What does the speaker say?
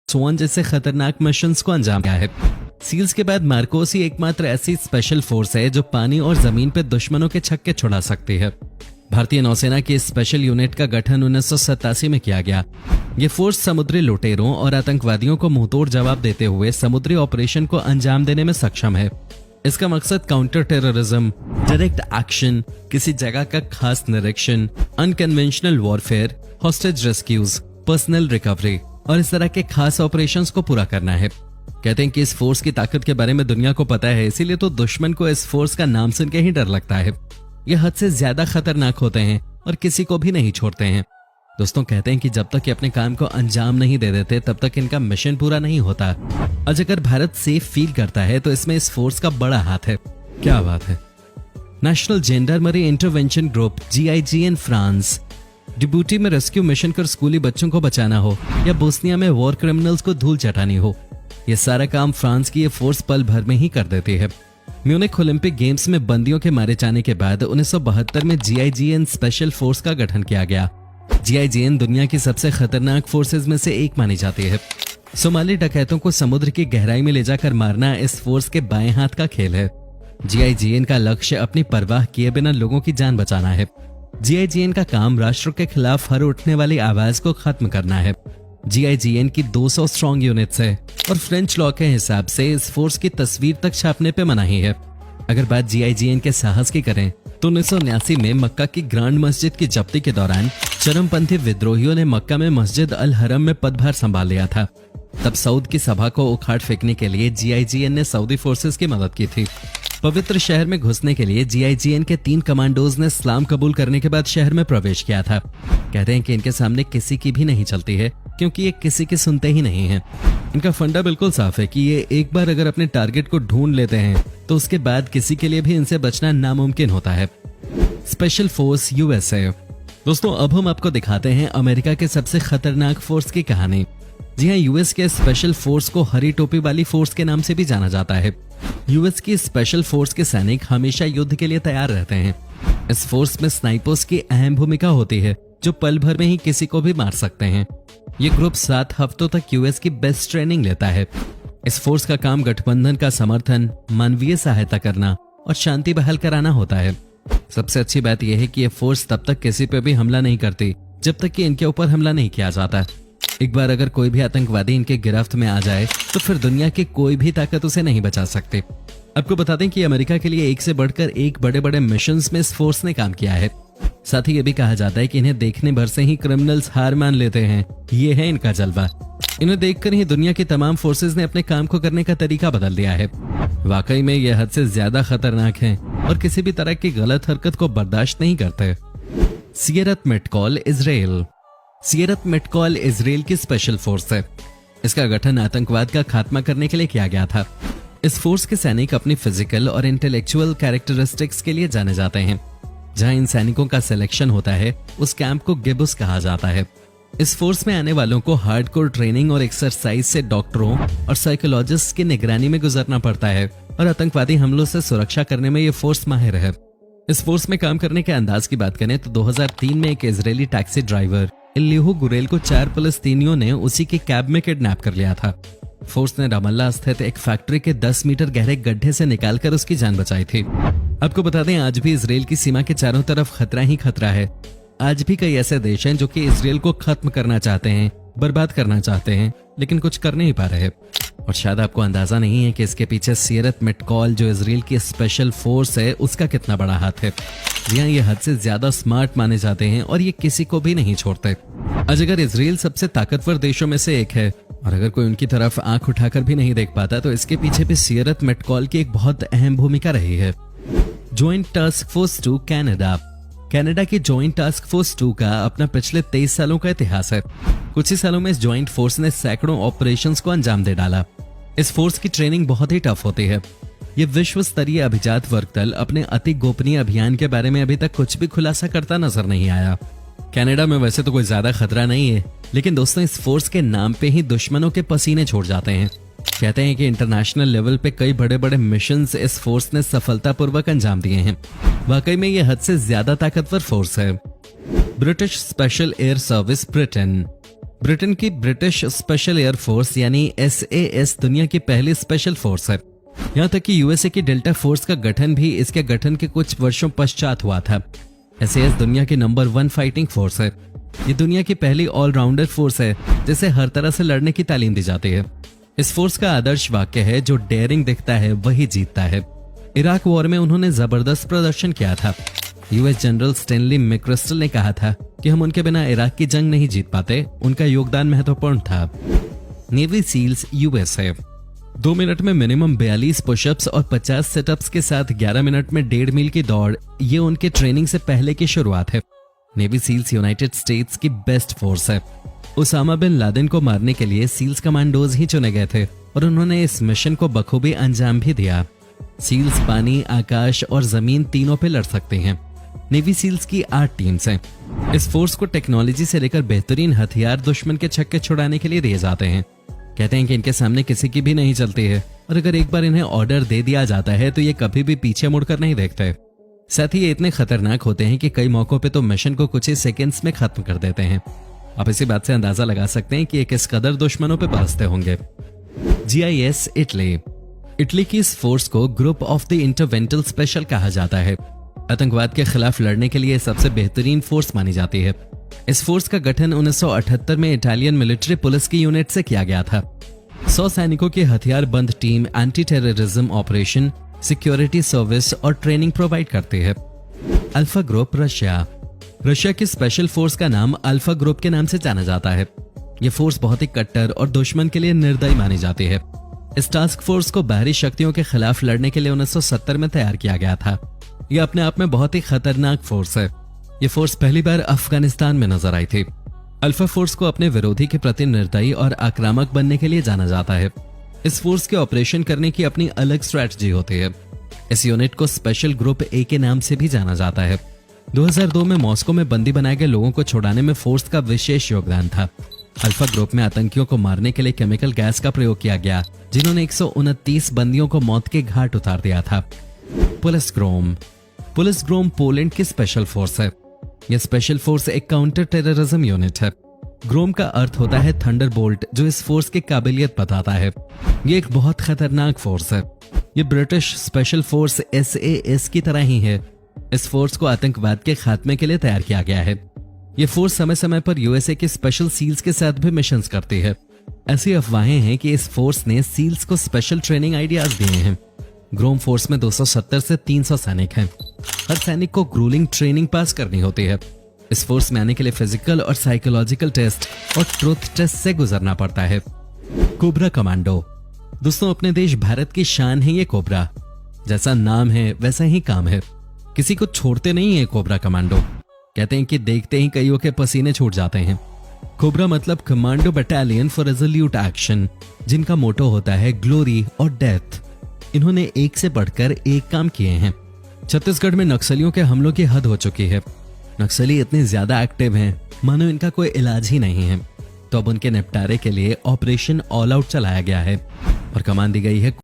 स्वान जैसे खतरनाक मिशंस को अंजाम दिया है। सील्स के बाद मार्कोस ही एकमात्र ऐसी स्पेशल फोर्स है जो पानी और जमीन पे दुश्मनों के छक्के छुड़ा सकती है। भारतीय नौसेना की स्पेशल यूनिट का गठन 1987 में किया गया। ये फोर्स समुद्री लुटेरों और आतंकवादियों को मुंहतोड़ जवाब देते हुए समुद्री ऑपरेशन को अंजाम देने में सक्षम है। इसका मकसद काउंटर टेररिज्म, डायरेक्ट एक्शन, किसी जगह का खास निरीक्षण, unconventional warfare, hostage rescues, personal recovery और इस तरह के खास ऑपरेशंस को पूरा करना है। कहते हैं कि इस फोर्स की ताकत के बारे में दुनिया को पता है, इसीलिए तो दुश्मन को इस फोर्स का नाम सुन के ही डर लगता है। ये हद से ज्यादा खतरनाक होते हैं और किसी को भी नहीं छोड़ते हैं। दोस्तों, कहते हैं कि जब तक ये अपने काम को अंजाम नहीं दे देते तब तक इनका मिशन पूरा नहीं होता। और अगर भारत सेफ फील करता है तो इसमें इस फोर्स का बड़ा हाथ है। क्या बात है। National gendarmerie intervention group GIGN France Djibouti में रेस्क्यू मिशन कर स्कूली बच्चों को बचाना हो या बोस्निया में वॉर क्रिमिनल्स को धूल चटानी हो, ये सारा काम फ्रांस की ये फोर्स पल भर में ही कर देती है। म्यूनिख ओलंपिक गेम्स में बंदियों के मारे जाने के बाद 1972 में GIGN स्पेशल फोर्स का गठन किया गया। GIGN दुनिया की सबसे खतरनाक फोर्सेज में से एक मानी जाती है। सोमाली डकैतों को समुद्र की गहराई में ले जाकर मारना इस फोर्स के बाएं हाथ का खेल है। GIGN का लक्ष्य अपनी परवाह किए बिना लोगों की जान बचाना है। GIGN का काम राष्ट्र के खिलाफ हर उठने वाली आवाज को खत्म करना है। GIGN की 200 स्ट्रॉन्ग यूनिट्स है और फ्रेंच लॉ के हिसाब से इस फोर्स की तस्वीर तक छापने पे मनाही है। अगर बात GIGN के साहस की करें तो 1979 में मक्का की ग्रांड मस्जिद की जब्ती के दौरान चरमपंथी विद्रोहियों ने मक्का में मस्जिद अल हरम में पदभार संभाल लिया था। तब सऊद की सभा को उखाड़ फेंकने के लिए GIGN ने सऊदी फोर्सेस की मदद की थी। पवित्र शहर में घुसने के लिए GIGN के 3 कमांडोज ने इस्लाम कबूल करने के बाद शहर में प्रवेश किया था। कहते हैं कि इनके सामने किसी की भी नहीं चलती है क्योंकि ये किसी की सुनते ही नहीं है। इनका फंडा बिल्कुल साफ है कि ये एक बार अगर अपने टारगेट को ढूंढ लेते हैं तो उसके बाद किसी के लिए भी इनसे बचना नामुमकिन होता है। Special force USA। दोस्तों, अब हम आपको दिखाते हैं अमेरिका के सबसे खतरनाक फोर्स की कहानी। जी हाँ, US के स्पेशल फोर्स को हरी टोपी वाली फोर्स के नाम से भी जाना जाता है। US की स्पेशल फोर्स के सैनिक हमेशा युद्ध के लिए तैयार रहते हैं। इस फोर्स में स्नाइपर्स की अहम भूमिका होती है जो पल भर में ही किसी को भी मार सकते हैं। ये ग्रुप 7 हफ्तों तक US की बेस्ट ट्रेनिंग लेता है। इस फोर्स का काम गठबंधन का समर्थन, मानवीय सहायता करना और शांति बहाल कराना होता है। सबसे अच्छी बात यह है कि ये फोर्स तब तक किसी पे भी हमला नहीं करती जब तक कि इनके ऊपर हमला नहीं किया जाता। एक बार अगर कोई भी आतंकवादी इनके गिरफ्त में आ जाए तो फिर दुनिया की कोई भी ताकत उसे नहीं बचा सकती। आपको बता दें कि अमेरिका के लिए एक से बढ़कर एक बड़े बड़े मिशंस में इस फोर्स ने काम किया है। साथ ही ये भी कहा जाता है कि इन्हें देखने भर से ही क्रिमिनल्स हार मान लेते हैं। ये है इनका जलवा। इन्हें देखकर ही दुनिया की तमाम फोर्सेज ने अपने काम को करने का तरीका बदल दिया है। वाकई में ये हद से ज्यादा खतरनाक हैं और किसी भी तरह की गलत हरकत को बर्दाश्त नहीं करते। सियरत मिटकॉल इजराइल। सियरत मिटकॉल इजराइल की स्पेशल फोर्स है। इसका गठन आतंकवाद का खात्मा करने के लिए किया गया था। इस फोर्स के सैनिक अपनी फिजिकल और इंटेलेक्चुअल कैरेक्टरिस्टिक्स के लिए जाने जाते हैं। जहां इन सैनिकों का सिलेक्शन होता है उस कैंप को गिबुस कहा जाता है। इस फोर्स में आने वालों को हार्डकोर ट्रेनिंग और एक्सरसाइज से डॉक्टरों और साइकोलॉजिस्ट की निगरानी में गुजरना पड़ता है और आतंकवादी हमलों से सुरक्षा करने में ये फोर्स माहिर है। इस फोर्स में काम करने के अंदाज की बात करें तो 2003 में एक इजरायली टैक्सी ड्राइवर इल्लिहू गुरेल को 4 फिलिस्तीनियों ने उसी के कैब में किडनैप कर लिया था। फोर्स ने रमल्ला स्थित एक फैक्ट्री के 10 मीटर गहरे गड्ढे से निकालकर उसकी जान बचाई थी। आपको बता दें, आज भी इजराइल की सीमा के चारों तरफ खतरा ही खतरा है। आज भी कई ऐसे देश हैं जो कि इजराइल को खत्म करना चाहते हैं, बर्बाद करना चाहते हैं, लेकिन कुछ कर नहीं पा रहे। और शायद आपको अंदाजा नहीं है कि इसके पीछे सियरत मिटकॉल जो इजराइल की स्पेशल फोर्स है उसका कितना बड़ा हाथ है। जी हाँ, ये हद से ज्यादा स्मार्ट माने जाते हैं और ये किसी को भी नहीं छोड़ते। आज अगर इजराइल सबसे ताकतवर देशों में से एक है और अगर कोई उनकी तरफ आंख उठाकर भी नहीं देख पाता तो इसके पीछे भी सियरत मिटकॉल की एक बहुत अहम भूमिका रही है। Joint task force 2 Canada. Canada की ज्वाइंट टास्क फोर्स 2 का अपना पिछले 23 सालों का इतिहास है। कुछ ही सालों में इस ज्वाइंट फोर्स ने सैकड़ों ऑपरेशंस को अंजाम दे डाला। इस फोर्स की ट्रेनिंग बहुत ही टफ होती है। ये विश्व स्तरीय अभिजात वर्ग दल अपने अति गोपनीय अभियान के बारे में अभी तक कुछ भी खुलासा करता नजर नहीं आया। कनाडा में वैसे तो कोई ज्यादा खतरा नहीं है, लेकिन दोस्तों इस फोर्स के नाम पे ही दुश्मनों के पसीने छोड़ जाते हैं। कहते हैं कि इंटरनेशनल लेवल पे कई बड़े बड़े मिशंस इस फोर्स ने सफलतापूर्वक अंजाम दिए हैं। वाकई में ये हद से ज्यादा ताकतवर फोर्स है। British special air service Britain. Britain की ब्रिटिश स्पेशल एयर फोर्स यानी SAS दुनिया की पहली स्पेशल फोर्स है। यहाँ तक कि यूएसए की डेल्टा फोर्स का गठन भी इसके गठन के कुछ वर्षों पश्चात हुआ था। SAS दुनिया की नंबर 1 फाइटिंग फोर्स है। ये दुनिया की पहली ऑलराउंडर फोर्स है जिसे हर तरह से लड़ने की तालीम दी जाती है। इस फोर्स का आदर्श वाक्य है, जो डेयरिंग दिखता है वही जीतता है। इराक वॉर में उन्होंने जबरदस्त प्रदर्शन किया था। यूएस जनरल स्टेनली मैक्रिस्टल ने कहा था कि हम उनके बिना इराक की जंग नहीं जीत पाते, उनका योगदान महत्वपूर्ण था। नेवी सील्स यूएसए 2 मिनट में मिनिमम 42 पुशअप्स और 50 सेटअप्स के साथ 11 मिनट में 1.5 मील की दौड़, ये उनके ट्रेनिंग से पहले की शुरुआत है। नेवी सील्स यूनाइटेड स्टेट्स की बेस्ट फोर्स है। उसामा बिन लादेन को मारने के लिए सील्स कमांडोज ही चुने गए थे और उन्होंने इस मिशन को बखूबी अंजाम भी दिया। सील्स पानी, आकाश और जमीन तीनों पे लड़ सकते हैं। नेवी सील्स की 8 टीम्स हैं। इस फोर्स को टेक्नोलॉजी से लेकर बेहतरीन हथियार दुश्मन के छक्के छुड़ाने के लिए दिए जाते हैं। कहते हैं कि इनके सामने किसी की भी नहीं चलती है और अगर एक बार इन्हें ऑर्डर दे दिया जाता है तो ये कभी भी पीछे मुड़कर नहीं देखते। साथ ही ये इतने खतरनाक होते हैं कि कई मौकों पे तो मिशन को कुछ ही सेकंड्स में खत्म कर देते हैं। आप इसी बात से अंदाजा लगा सकते हैं कि ये किस कदर दुश्मनों पे बरसते होंगे। GIS इटली की इस फोर्स को ग्रुप ऑफ द इंटरवेंटल स्पेशल कहा जाता है। आतंकवाद के खिलाफ लड़ने के लिए सबसे बेहतरीन फोर्स मानी जाती है। इस फोर्स का गठन 1978 में इटालियन मिलिट्री पुलिस की यूनिट से किया गया था। 100 सैनिकों की हथियारबंद team anti terrorism operation, security service और ट्रेनिंग प्रोवाइड करती है। अल्फा ग्रुप रशिया की स्पेशल फोर्स का नाम अल्फा ग्रुप के नाम से जाना जाता है। यह फोर्स बहुत ही कट्टर और दुश्मन के लिए निर्दयी मानी जाती है। इस टास्क फोर्स को बाहरी शक्तियों के खिलाफ लड़ने के लिए 1970 में तैयार किया गया था। यह अपने आप में बहुत ही खतरनाक फोर्स है। यह फोर्स पहली बार अफगानिस्तान में नजर आई थी। अल्फा फोर्स को अपने विरोधी के प्रति निर्दयी और आक्रामक बनने के लिए जाना जाता है। इस फोर्स के ऑपरेशन करने की अपनी अलग स्ट्रेटजी होती है। इस यूनिट को स्पेशल ग्रुप A के नाम से भी जाना जाता है। 2002 में मॉस्को में बंदी बनाए गए लोगों को छुड़ाने में फोर्स का विशेष योगदान था। अल्फा ग्रुप में आतंकियों को मारने के लिए केमिकल गैस का प्रयोग किया गया, जिन्होंने 129 बंदियों को मौत के घाट उतार दिया था। पुलिस ग्रोम पोलैंड की स्पेशल फोर्स है। यह स्पेशल फोर्स एक काउंटर टेररिज्म यूनिट है। ग्रोम का अर्थ होता है थंडरबोल्ट, जो इस फोर्स की काबिलियत बताता है। ये एक बहुत खतरनाक फोर्स है। ये ब्रिटिश स्पेशल फोर्स SAS की तरह ही है। इस फोर्स को आतंकवाद के खात्मे के लिए तैयार किया गया है। ये फोर्स समय समय पर यूएसए के स्पेशल सील्स के साथ भी मिशंस करती है। ऐसी अफवाहें हैं कि इस फोर्स ने सील्स को स्पेशल ट्रेनिंग आइडियाज दिए हैं। ग्रोम फोर्स में 270 से 300 सैनिक हैं। हर सैनिक को ग्रूलिंग ट्रेनिंग पास करनी होती है। इस फोर्स में आने के लिए फिजिकल और साइकोलॉजिकल टेस्ट और ट्रुथ टेस्ट से गुजरना पड़ता है। कोबरा कमांडो दोस्तों, अपने देश भारत की शान है ये कोबरा। जैसा नाम है वैसा ही काम है। किसी को छोड़ते नहीं है कोबरा कमांडो। कहते हैं कि देखते ही कईयों के पसीने छूट जाते हैं। कोबरा मतलब commando battalion for resolute action, जिनका मोटो होता है ग्लोरी और डेथ। इन्होंने एक से बढ़कर एक काम किए हैं। छत्तीसगढ़ में नक्सलियों के हमलों की हद हो चुकी है। नक्सली इतने ज्यादा एक्टिव हैं, मानो इनका कोई इलाज ही नहीं है। तो अब उनके निपटारे के लिए ऑपरेशन ऑल आउट चलाया गया है और कमान दी गई है